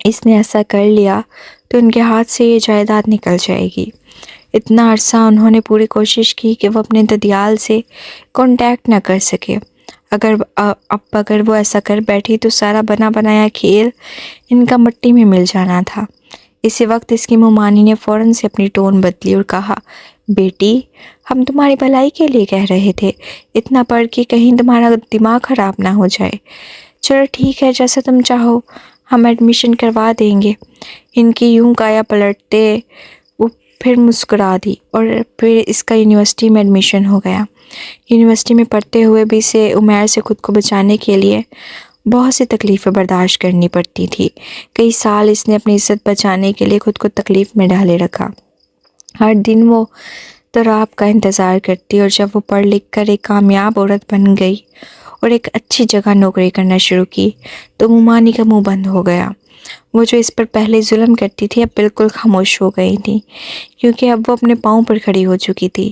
اس نے ایسا کر لیا تو ان کے ہاتھ سے یہ جائیداد نکل جائے گی۔ اتنا عرصہ انہوں نے پوری کوشش کی کہ وہ اپنے ددیال سے کانٹیکٹ نہ کر سکے۔ اگر وہ ایسا کر بیٹھی تو سارا بنا بنایا کھیل ان کا مٹی میں مل جانا تھا۔ اسی وقت اس کی مومانی نے فوراً سے اپنی ٹون بدلی اور کہا بیٹی ہم تمہاری بھلائی کے لیے کہہ رہے تھے، اتنا پڑھ کے کہیں تمہارا دماغ خراب نہ ہو جائے۔ چلو ٹھیک ہے، جیسا تم چاہو، ہم ایڈمیشن کروا دیں گے۔ ان کی یوں کایا پلٹتے وہ پھر مسکرا دی اور پھر اس کا یونیورسٹی میں ایڈمیشن ہو گیا۔ یونیورسٹی میں پڑھتے ہوئے بھی اسے عمیر سے خود کو بچانے کے لیے بہت سی تکلیفیں برداشت کرنی پڑتی تھی۔ کئی سال اس نے اپنی عزت بچانے کے لیے خود کو تکلیف میں ڈالے رکھا۔ ہر دن وہ طراب کا انتظار کرتی اور جب وہ پڑھ لکھ کر ایک کامیاب عورت بن گئی اور ایک اچھی جگہ نوکری کرنا شروع کی تو مومانی کا منہ بند ہو گیا۔ وہ جو اس پر پہلے ظلم کرتی تھی اب بالکل خاموش ہو گئی تھی، کیونکہ اب وہ اپنے پاؤں پر کھڑی ہو چکی تھی۔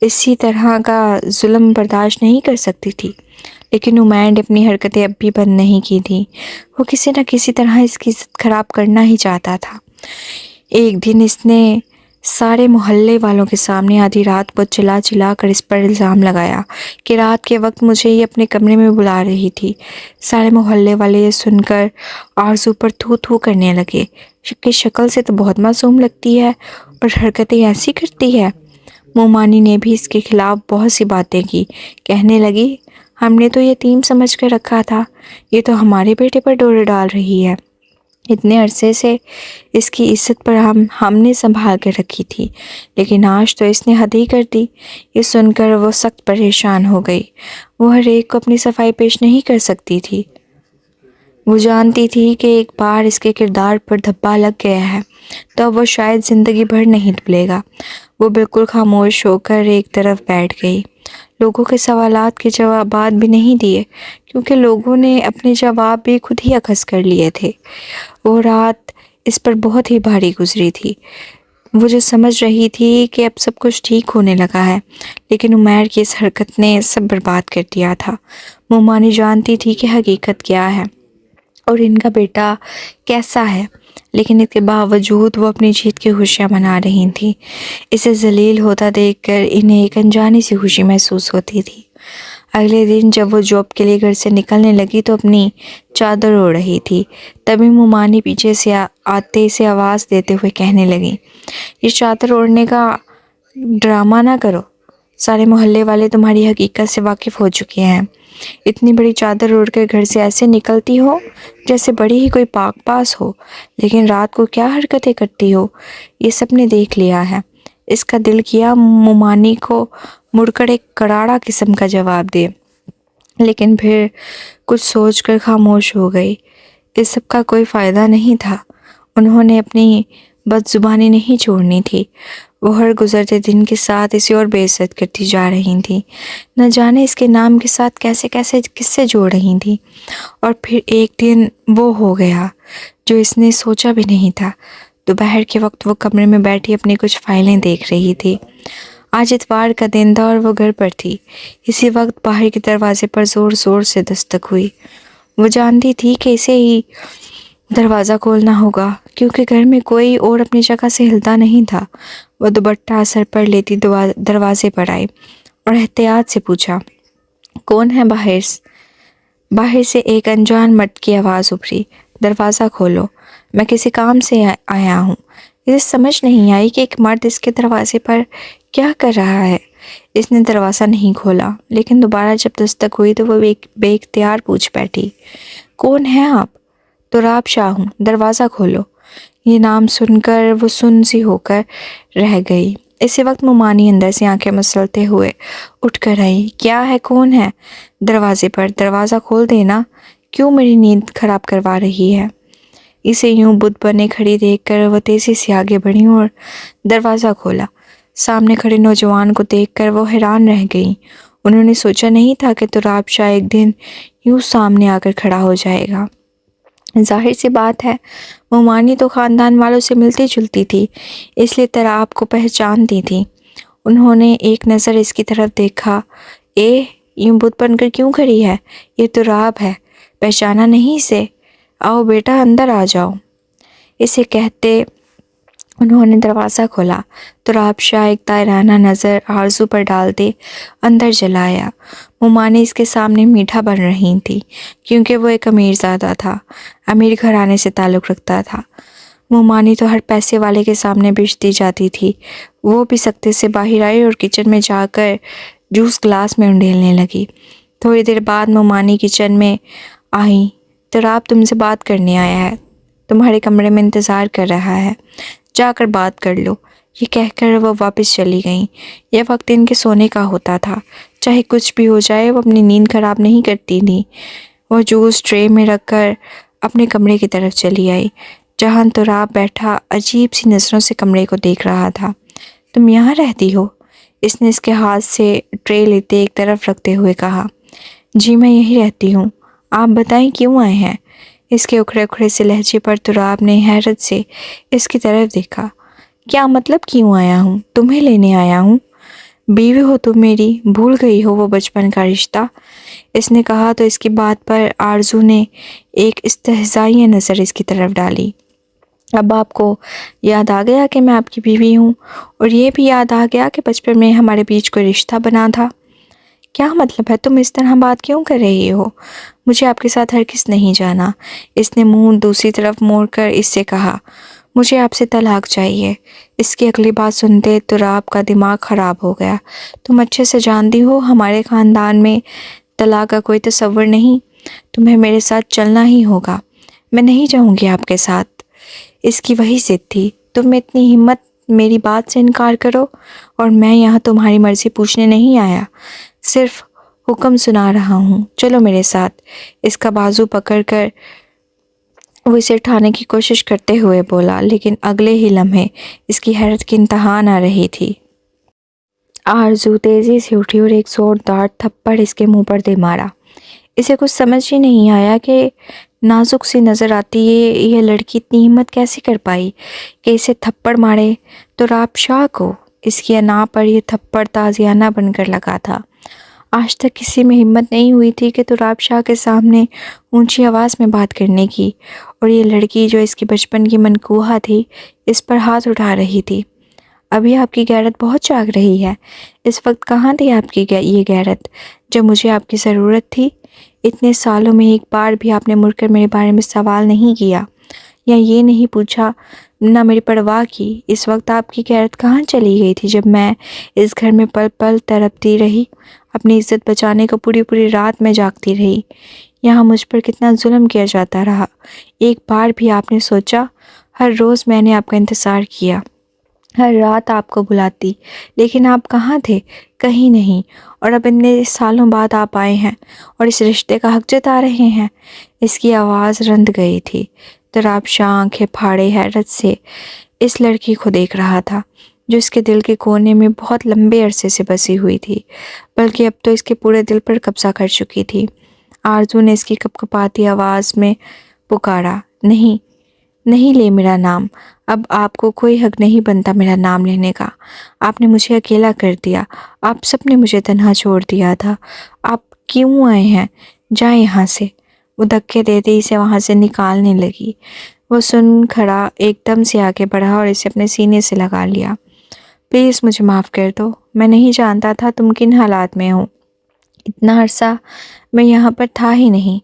اسی طرح کا ظلم برداشت نہیں کر سکتی تھی، لیکن عمیر نے اپنی حرکتیں اب بھی بند نہیں کی تھیں۔ وہ کسی نہ کسی طرح اس کی عزت خراب کرنا ہی چاہتا تھا۔ ایک دن اس نے سارے محلے والوں کے سامنے آدھی رات کو چلا چلا کر اس پر الزام لگایا کہ رات کے وقت مجھے یہ اپنے کمرے میں بلا رہی تھی۔ سارے محلے والے یہ سن کر آرزو پر تھو تھو کرنے لگے کہ شکل سے تو بہت معصوم لگتی ہے اور حرکتیں ایسی کرتی ہے۔ مومانی نے بھی اس کے خلاف بہت سی باتیں کی، کہنے لگی ہم نے تو یتیم سمجھ کر رکھا تھا، یہ تو ہمارے بیٹے پر ڈورے ڈال رہی ہے۔ اتنے عرصے سے اس کی عزت پر ہم نے سنبھال کے رکھی تھی، لیکن آج تو اس نے حد ہی کر دی۔ یہ سن کر وہ سخت پریشان ہو گئی۔ وہ ہر ایک کو اپنی صفائی پیش نہیں کر سکتی تھی۔ وہ جانتی تھی کہ ایک بار اس کے کردار پر دھبا لگ گیا ہے تو اب وہ شاید زندگی بھر نہیں بھولے گا۔ وہ بالکل خاموش ہو کر ایک طرف بیٹھ گئی۔ لوگوں کے سوالات کے جوابات بھی نہیں دیے، کیونکہ لوگوں نے اپنے جواب بھی خود ہی اخذ کر لیے تھے۔ وہ رات اس پر بہت ہی بھاری گزری تھی۔ وہ جو سمجھ رہی تھی کہ اب سب کچھ ٹھیک ہونے لگا ہے، لیکن عمیر کی اس حرکت نے سب برباد کر دیا تھا۔ مومانی جانتی تھی کہ حقیقت کیا ہے اور ان کا بیٹا کیسا ہے، لیکن اس کے باوجود وہ اپنی جیت کی خوشیاں منا رہی تھیں۔ اسے ذلیل ہوتا دیکھ کر انہیں ایک انجانی سی خوشی محسوس ہوتی تھی۔ اگلے دن جب وہ جاب کے لیے گھر سے نکلنے لگی تو اپنی چادر اوڑھ رہی تھی، تبھی مومانی پیچھے سے آتے سے آواز دیتے ہوئے کہنے لگی، یہ چادر اوڑھنے کا ڈرامہ نہ کرو، سارے محلے والے تمہاری حقیقت سے واقف ہو چکے ہیں۔ اتنی بڑی چادر اوڑھ کر گھر سے ایسے نکلتی ہو جیسے بڑی ہی کوئی پاک باز ہو، لیکن رات کو کیا حرکتیں کرتی ہو یہ سب نے دیکھ لیا ہے۔ اس کا دل کیا مومانی کو مڑ کر ایک کراڑا قسم کا جواب دے، لیکن پھر کچھ سوچ کر خاموش ہو گئی۔ اس سب کا کوئی فائدہ نہیں تھا، انہوں نے اپنی بد زبانی نہیں چھوڑنی تھی۔ وہ ہر گزرتے دن کے ساتھ اسے اور بے عزت کرتی جا رہی تھی، نہ جانے اس کے نام کے ساتھ کیسے کیسے قصے جوڑ رہی تھی۔ اور پھر ایک دن وہ ہو گیا جو اس نے سوچا بھی نہیں تھا۔ دوپہر کے وقت وہ کمرے میں بیٹھی اپنی کچھ فائلیں دیکھ رہی تھی۔ آج اتوار کا دن تھا اور وہ گھر پر تھی۔ اسی وقت باہر کے دروازے پر زور زور سے دستک ہوئی۔ وہ جانتی تھی کہ اسے ہی دروازہ کھولنا ہوگا، کیونکہ گھر میں کوئی اور اپنی جگہ سے ہلتا نہیں تھا۔ وہ دوپٹہ سر پر لیتی دروازے پر آئی اور احتیاط سے پوچھا، کون ہے باہر؟ باہر سے ایک انجان مرد کی آواز ابھری، دروازہ کھولو، میں کسی کام سے آیا ہوں۔ اسے سمجھ نہیں آئی کہ ایک مرد اس کے دروازے پر کیا کر رہا ہے۔ اس نے دروازہ نہیں کھولا، لیکن دوبارہ جب دستک ہوئی تو وہ بے اختیار پوچھ بیٹھی، کون ہیں آپ؟ تراب شاہ ہوں، دروازہ کھولو۔ یہ نام سن کر وہ سن سی ہو کر رہ گئی۔ اسی وقت مومانی اندر سے آنکھیں مسلتے ہوئے اٹھ کر آئی، کیا ہے، کون ہے دروازے پر؟ دروازہ کھول دینا، کیوں میری نیند خراب کروا رہی ہے؟ اسے یوں بت بنے کھڑی دیکھ کر وہ تیزی سے آگے بڑھی اور دروازہ کھولا۔ سامنے کھڑے نوجوان کو دیکھ کر وہ حیران رہ گئیں۔ انہوں نے سوچا نہیں تھا کہ تراب شاہ ایک دن یوں سامنے آ کر کھڑا ہو جائے گا۔ ظاہر سی بات ہے، مومانی تو خاندان والوں سے ملتی جلتی تھی، اس لیے تراب کو پہچانتی تھی۔ انہوں نے ایک نظر اس کی طرف دیکھا، یوں بت بن کر کیوں کھڑی ہے؟ یہ تراب ہے، پہچانا نہیں اسے؟ آؤ بیٹا اندر آ جاؤ۔ اسے کہتے انہوں نے دروازہ کھولا۔ تراب شاہ ایک طائرانہ نظر آرزو پر ڈالتے اندر چلا آیا۔ مومانی اس کے سامنے میٹھا بن رہی تھی، کیونکہ وہ ایک امیر زادہ تھا، امیر گھرانے سے تعلق رکھتا تھا۔ مومانی تو ہر پیسے والے کے سامنے بیچتی جاتی تھی۔ وہ بھی سکتے سے باہر آئی اور کچن میں جا کر جوس گلاس میں انڈیلنے لگی۔ تھوڑی دیر بعد مومانی کچن میں آئی۔ تراب تم سے بات کرنے آیا ہے، تمہارے کمرے میں انتظار کر رہا ہے، جا کر بات کر لو۔ یہ کہہ کر وہ واپس چلی گئیں۔ یہ وقت ان کے سونے کا ہوتا تھا، چاہے کچھ بھی ہو جائے وہ اپنی نیند خراب نہیں کرتی تھی۔ وہ جوس ٹرے میں رکھ کر اپنے کمرے کی طرف چلی آئی، جہاں تراب بیٹھا عجیب سی نظروں سے کمرے کو دیکھ رہا تھا۔ تم یہاں رہتی ہو؟ اس نے اس کے ہاتھ سے ٹرے لیتے ایک طرف رکھتے ہوئے کہا۔ جی میں یہی رہتی ہوں، آپ بتائیں کیوں آئے ہیں؟ اس کے اکھڑے اکھڑے سے لہجے پر تراب نے حیرت سے اس کی طرف دیکھا۔ کیا مطلب کیوں آیا ہوں؟ تمہیں لینے آیا ہوں۔ بیوی ہو تم میری، بھول گئی ہو وہ بچپن کا رشتہ؟ اس نے کہا تو اس کی بات پر آرزو نے ایک استہزائیہ نظر اس کی طرف ڈالی۔ اب آپ کو یاد آ گیا کہ میں آپ کی بیوی ہوں، اور یہ بھی یاد آ گیا کہ بچپن میں ہمارے بیچ کوئی رشتہ بنا تھا؟ کیا مطلب ہے؟ تم اس طرح بات کیوں کر رہی ہو؟ مجھے آپ کے ساتھ ہرگز نہیں جانا۔ اس نے منہ دوسری طرف موڑ کر اس سے کہا، مجھے آپ سے طلاق چاہیے۔ اس کی اگلی بات سنتے تراب کا دماغ خراب ہو گیا۔ تم اچھے سے جانتی ہو ہمارے خاندان میں طلاق کا کوئی تصور نہیں، تمہیں میرے ساتھ چلنا ہی ہوگا۔ میں نہیں جاؤں گی آپ کے ساتھ۔ اس کی وہی ضد تھی، تم میں اتنی ہمت میری بات سے انکار کرو، اور میں یہاں تمہاری مرضی پوچھنے نہیں آیا، صرف حکم سنا رہا ہوں، چلو میرے ساتھ۔ اس کا بازو پکڑ کر وہ اسے اٹھانے کی کوشش کرتے ہوئے بولا، لیکن اگلے ہی لمحے اس کی حیرت کی انتہا نہ رہی تھی۔ آرزو تیزی سے اٹھی اور ایک زوردار تھپڑ اس کے منہ پر دے مارا۔ اسے کچھ سمجھ ہی نہیں آیا کہ نازک سی نظر آتی یہ لڑکی اتنی ہمت کیسے کر پائی کہ اسے تھپڑ مارے۔ تو راب شاہ کو اس کی انا پر یہ تھپڑ تازیانہ بن کر لگا تھا۔ آج تک کسی میں ہمت نہیں ہوئی تھی کہ تراب شاہ کے سامنے اونچی آواز میں بات کرنے کی، اور یہ لڑکی جو اس کی بچپن کی منکوہا تھی اس پر ہاتھ اٹھا رہی تھی۔ ابھی آپ کی غیرت بہت جاگ رہی ہے۔ اس وقت کہاں تھی آپ کی یہ غیرت جب مجھے آپ کی ضرورت تھی؟ اتنے سالوں میں ایک بار بھی آپ نے مڑ کر میرے بارے میں سوال نہیں کیا یا یہ نہیں پوچھا، نہ میری پرواہ کی۔ اس وقت آپ کی غیرت کہاں چلی گئی تھی جب میں اس گھر میں پل پل تڑپتی رہی، اپنی عزت بچانے کو پوری رات میں جاگتی رہی؟ یہاں مجھ پر کتنا ظلم کیا جاتا رہا، ایک بار بھی آپ نے سوچا؟ ہر روز میں نے آپ کا انتظار کیا، ہر رات آپ کو بلاتی، لیکن آپ کہاں تھے؟ کہیں نہیں۔ اور اب اتنے سالوں بعد آپ آئے ہیں اور اس رشتے کا حق جتا رہے ہیں۔ اس کی آواز رند گئی تھی۔ تراب شاہ آنکھیں پھاڑے حیرت سے اس لڑکی کو دیکھ رہا تھا جو اس کے دل کے کونے میں بہت لمبے عرصے سے بسی ہوئی تھی، بلکہ اب تو اس کے پورے دل پر قبضہ کر چکی تھی۔ آرزو نے اس کی کپکپاتی آواز میں پکارا، نہیں نہیں لے میرا نام، اب آپ کو کوئی حق نہیں بنتا میرا نام لینے کا۔ آپ نے مجھے اکیلا کر دیا، آپ سب نے مجھے تنہا چھوڑ دیا تھا، آپ کیوں آئے ہیں؟ جائیں یہاں سے۔ وہ دھکے دیتے اسے وہاں سے نکالنے لگی۔ وہ سن کھڑا ایک دم سے آگے بڑھا اور اسے اپنے سینے سے لگا لیا۔ پلیز مجھے معاف کر دو، میں نہیں جانتا تھا تم کن حالات میں ہو، اتنا عرصہ میں یہاں پر تھا ہی نہیں۔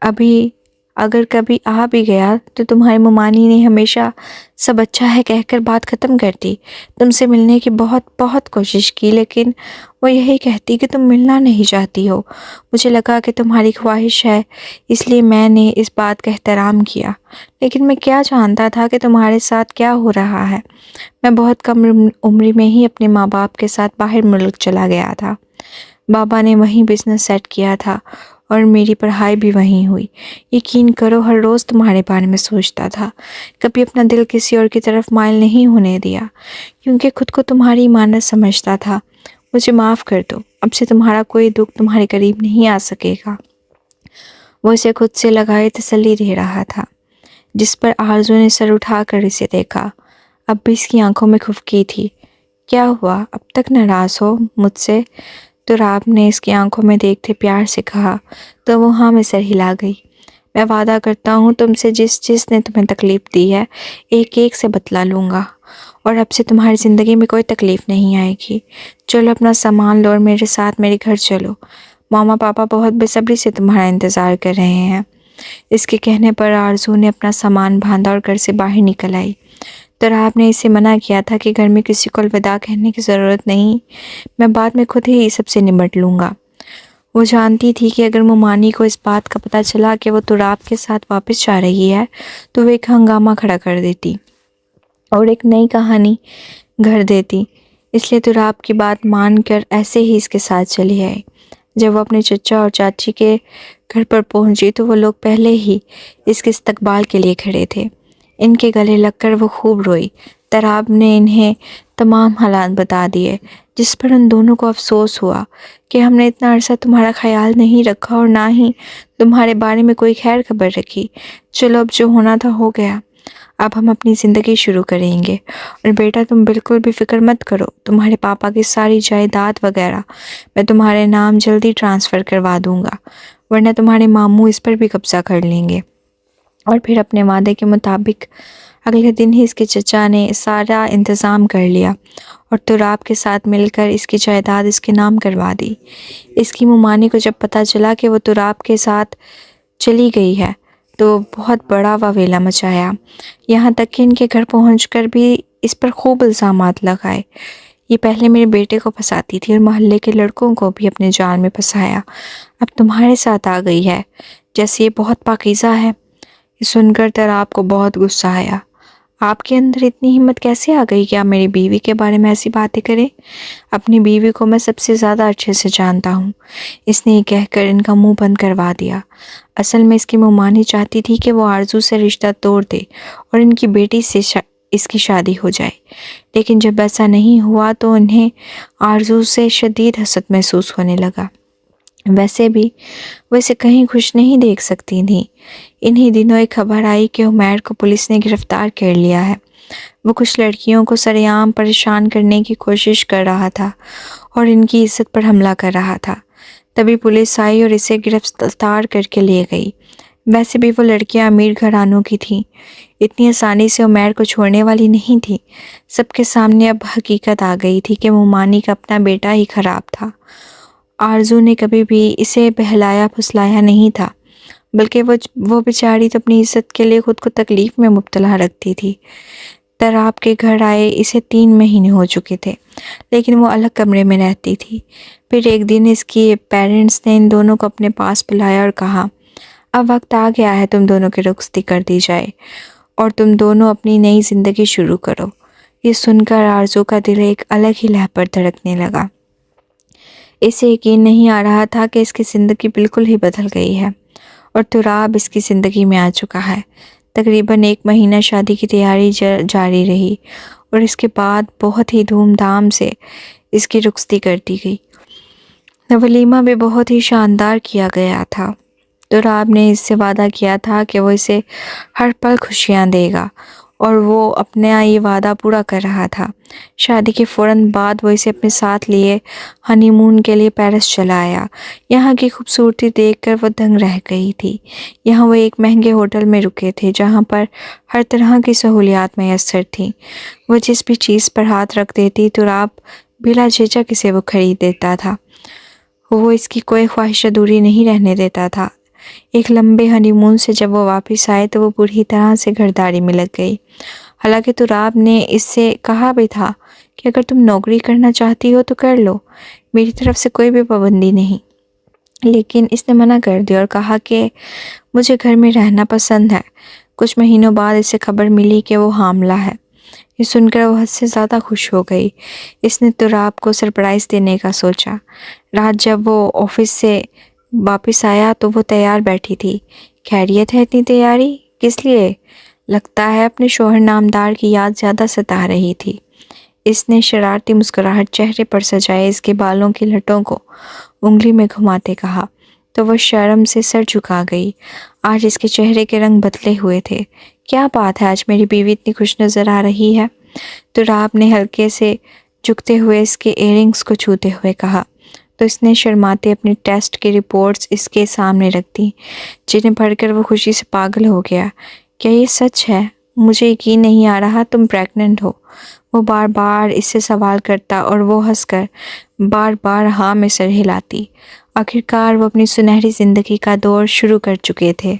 ابھی اگر کبھی آ بھی گیا تو تمہاری ممانی نے ہمیشہ سب اچھا ہے کہہ کر بات ختم کر دی۔ تم سے ملنے کی بہت کوشش کی، لیکن وہ یہی کہتی کہ تم ملنا نہیں چاہتی ہو۔ مجھے لگا کہ تمہاری خواہش ہے، اس لیے میں نے اس بات کا احترام کیا، لیکن میں کیا جانتا تھا کہ تمہارے ساتھ کیا ہو رہا ہے۔ میں بہت کم عمری میں ہی اپنے ماں باپ کے ساتھ باہر ملک چلا گیا تھا۔ بابا نے وہیں بزنس سیٹ کیا تھا اور میری پڑھائی بھی وہیں ہوئی۔ یقین کرو ہر روز تمہارے بارے میں سوچتا تھا، کبھی اپنا دل کسی اور کی طرف مائل نہیں ہونے دیا، کیونکہ خود کو تمہاری امانت سمجھتا تھا۔ مجھے معاف کر دو، اب سے تمہارا کوئی دکھ تمہارے قریب نہیں آ سکے گا۔ وہ اسے خود سے لگائے تسلی دے رہا تھا، جس پر آرزو نے سر اٹھا کر اسے دیکھا۔ اب بھی اس کی آنکھوں میں خفگی تھی۔ کیا ہوا، اب تک ناراض ہو مجھ سے؟ تو راب نے اس کی آنکھوں میں دیکھتے پیار سے کہا، تو وہ ہاں میں سر ہلا گئی۔ میں وعدہ کرتا ہوں تم سے جس نے تمہیں تکلیف دی ہے ایک ایک سے بتلا لوں گا، اور اب سے تمہاری زندگی میں کوئی تکلیف نہیں آئے گی۔ چلو اپنا سامان لو اور میرے ساتھ میرے گھر چلو، ماما پاپا بہت بے صبری سے تمہارا انتظار کر رہے ہیں۔ اس کے کہنے پر آرزو نے اپنا سامان باندھا اور گھر سے باہر نکل آئی۔ تراب نے اسے منع کیا تھا کہ گھر میں کسی کو الوداع کہنے کی ضرورت نہیں، میں بعد میں خود ہی سب سے نمٹ لوں گا۔ وہ جانتی تھی کہ اگر ممانی کو اس بات کا پتہ چلا کہ وہ تراب کے ساتھ واپس جا رہی ہے تو وہ ایک ہنگامہ کھڑا کر دیتی اور ایک نئی کہانی گھڑ دیتی، اس لیے تراب کی بات مان کر ایسے ہی اس کے ساتھ چلی آئی۔ جب وہ اپنے چچا اور چاچی کے گھر پر پہنچی تو وہ لوگ پہلے ہی اس کے استقبال کے لیے کھڑے تھے۔ ان کے گلے لگ کر وہ خوب روئی۔ تراب نے انہیں تمام حالات بتا دیے، جس پر ان دونوں کو افسوس ہوا کہ ہم نے اتنا عرصہ تمہارا خیال نہیں رکھا اور نہ ہی تمہارے بارے میں کوئی خیر خبر رکھی۔ چلو اب جو ہونا تھا ہو گیا، اب ہم اپنی زندگی شروع کریں گے، اور بیٹا تم بالکل بھی فکر مت کرو، تمہارے پاپا کی ساری جائیداد وغیرہ میں تمہارے نام جلدی ٹرانسفر کروا دوں گا، ورنہ تمہارے ماموں اس پر بھی قبضہ کر لیں گے۔ اور پھر اپنے وعدے کے مطابق اگلے دن ہی اس کے چچا نے سارا انتظام کر لیا اور تراب کے ساتھ مل کر اس کی جائیداد اس کے نام کروا دی۔ اس کی ممانی کو جب پتہ چلا کہ وہ تراب کے ساتھ چلی گئی ہے تو بہت بڑا واویلا مچایا، یہاں تک کہ ان کے گھر پہنچ کر بھی اس پر خوب الزامات لگائے۔ یہ پہلے میرے بیٹے کو پھنساتی تھی اور محلے کے لڑکوں کو بھی اپنے جال میں پھنسایا، اب تمہارے ساتھ آ گئی ہے، جیسے یہ بہت پاکیزہ ہے۔ یہ سن کر تراب کو بہت غصہ آیا۔ آپ کے اندر اتنی ہمت کیسے آ گئی کہ آپ میری بیوی کے بارے میں ایسی باتیں کریں؟ اپنی بیوی کو میں سب سے زیادہ اچھے سے جانتا ہوں۔ اس نے یہ کہہ کر ان کا منہ بند کروا دیا۔ اصل میں اس کی مومانی چاہتی تھی کہ وہ آرزو سے رشتہ توڑ دے اور ان کی بیٹی سے اس کی شادی ہو جائے، لیکن جب ایسا نہیں ہوا تو انہیں آرزو سے شدید حسد محسوس ہونے لگا۔ ویسے بھی وہ اسے کہیں خوش نہیں دیکھ سکتی تھیں۔ انہی دنوں ایک خبر آئی کہ عمیر کو پولیس نے گرفتار کر لیا ہے۔ وہ کچھ لڑکیوں کو سرے عام پریشان کرنے کی کوشش کر رہا تھا اور ان کی عزت پر حملہ کر رہا تھا۔ تبھی پولیس آئی اور اسے گرفتار کر کے لے گئی۔ ویسے بھی وہ لڑکیاں امیر گھرانوں کی تھیں، اتنی آسانی سے عمیر کو چھوڑنے والی نہیں تھیں۔ سب کے سامنے اب حقیقت آ گئی تھی کہ مومانی کا اپنا بیٹا ہی خراب تھا۔ آرزو نے کبھی بھی اسے بہلایا پھسلایا نہیں تھا، بلکہ وہ بیچاری تو اپنی عزت کے لیے خود کو تکلیف میں مبتلا رکھتی تھی۔ تراب کے گھر آئے اسے 3 مہینے ہو چکے تھے، لیکن وہ الگ کمرے میں رہتی تھی۔ پھر ایک دن اس کی پیرنٹس نے ان دونوں کو اپنے پاس بلایا اور کہا، اب وقت آ گیا ہے تم دونوں کی رخصتی کر دی جائے اور تم دونوں اپنی نئی زندگی شروع کرو۔ یہ سن کر آرزو کا دل ایک الگ ہی لہر پر دھڑکنے لگا۔ اسے یقین نہیں آ رہا تھا کہ اس کی زندگی بالکل ہی بدل گئی ہے اور تراب اس کی زندگی میں آ چکا ہے۔ تقریباً 1 مہینہ شادی کی تیاری جاری رہی اور اس کے بعد بہت ہی دھوم دھام سے اس کی رخصتی کر دی گئی۔ ولیمہ بھی بہت ہی شاندار کیا گیا تھا۔ تراب نے اس سے وعدہ کیا تھا کہ وہ اسے ہر پل خوشیاں دے گا اور وہ اپنا یہ وعدہ پورا کر رہا تھا۔ شادی کے فوراً بعد وہ اسے اپنے ساتھ لیے ہنی مون کے لیے پیرس چلا آیا۔ یہاں کی خوبصورتی دیکھ کر وہ دنگ رہ گئی تھی۔ یہاں وہ ایک مہنگے ہوٹل میں رکے تھے جہاں پر ہر طرح کی سہولیات میسر تھیں۔ وہ جس بھی چیز پر ہاتھ رکھ دیتی تراب بلا جھجک اسے وہ خرید دیتا تھا۔ وہ اس کی کوئی خواہش ادھوری نہیں رہنے دیتا تھا۔ ایک لمبے ہنی مون سے جب وہ واپس آئے تو وہ پوری طرح سے گھرداری میں لگ گئی۔ حالانکہ تراب نے اس سے کہا بھی تھا کہ اگر تم نوکری کرنا چاہتی ہو تو کر لو، میری طرف سے کوئی بھی پابندی نہیں، لیکن اس نے منع کر دیا اور کہا کہ مجھے گھر میں رہنا پسند ہے۔ کچھ مہینوں بعد اسے خبر ملی کہ وہ حاملہ ہے۔ یہ سن کر وہ حد سے زیادہ خوش ہو گئی۔ اس نے تراب کو سرپرائز دینے کا سوچا۔ رات جب وہ آفس سے واپس آیا تو وہ تیار بیٹھی تھی۔ خیریت ہے اتنی تیاری کس لیے؟ لگتا ہے اپنے شوہر نامدار کی یاد زیادہ ستا رہی تھی۔ اس نے شرارتی مسکراہٹ چہرے پر سجائے اس کے بالوں کی لٹوں کو انگلی میں گھماتے کہا تو وہ شرم سے سر جھکا گئی۔ آج اس کے چہرے کے رنگ بدلے ہوئے تھے۔ کیا بات ہے آج میری بیوی اتنی خوش نظر آ رہی ہے؟ تراب نے ہلکے سے جھکتے ہوئے اس کے ایئر رنگز کو چھوتے ہوئے کہا تو اس نے شرماتے اپنی ٹیسٹ کی رپورٹس اس کے سامنے رکھ دی، جنہیں پڑھ کر وہ خوشی سے پاگل ہو گیا۔ کیا یہ سچ ہے؟ مجھے یقین نہیں آ رہا تم پریگننٹ ہو۔ وہ بار بار اس سے سوال کرتا اور وہ ہنس کر بار بار ہاں میں سر ہلاتی۔ آخرکار وہ اپنی سنہری زندگی کا دور شروع کر چکے تھے۔